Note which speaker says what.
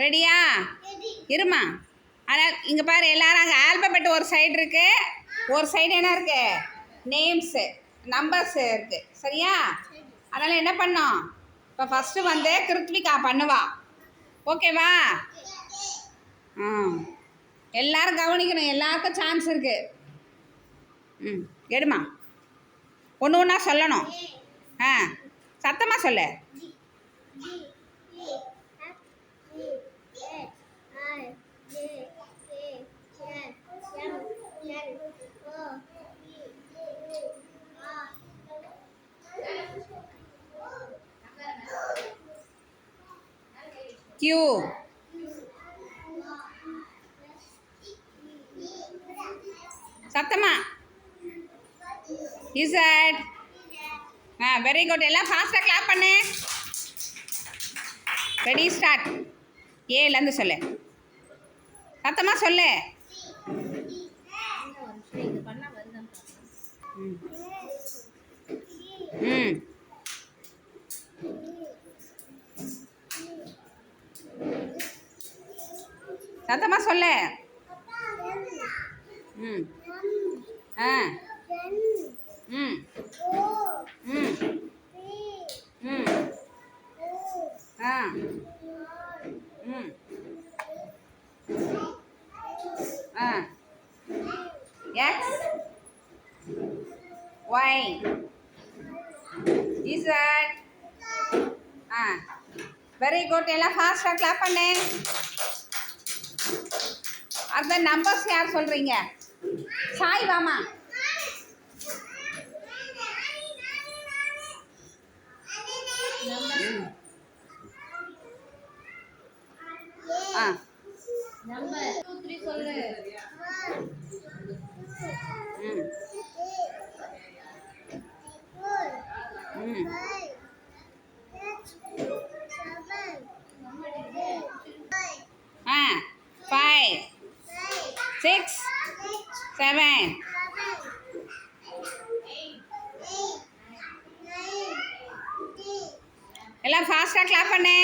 Speaker 1: ரெடியா? இருமா. ஆனால் இங்கே பாரு, எல்லாரும் அங்கே ஆல்பபெட் ஒரு சைடு இருக்குது, ஒரு சைடு என்ன இருக்குது, நேம்ஸு நம்பர்ஸ் இருக்குது. சரியா? அதனால் என்ன பண்ணோம், இப்போ ஃபஸ்ட்டு வந்து கிருத்விகா பண்ணுவா. ஓகேவா? எல்லாரும் கவனிக்கணும், எல்லாருக்கும் சான்ஸ் இருக்குது. எடுமா, ஒன்று ஒன்றா சொல்லணும். சத்தமாக சொல்லு. Q. சத்தமா. Z. Very good. எல்லாம் ஃபாஸ்ட்டாக கிளாப் பண்ணு. Ready start. ஏலேருந்து சொல்லு, சத்தமாக சொல்லு. சத்தமாக சொல்லு. X Y Z. Very good. எல்லாம் ஃபாஸ்ட்டாக கிளாப் பண்ணு. அந்த நம்பர்ஸ் யார் சொல்கிறீங்க? சாய் வாமா.
Speaker 2: நம்பர் 2 3 சொல்லு.
Speaker 1: 5 6 7. எல்லாம் ஃபாஸ்ட்டாக கிளாப் பண்ணு.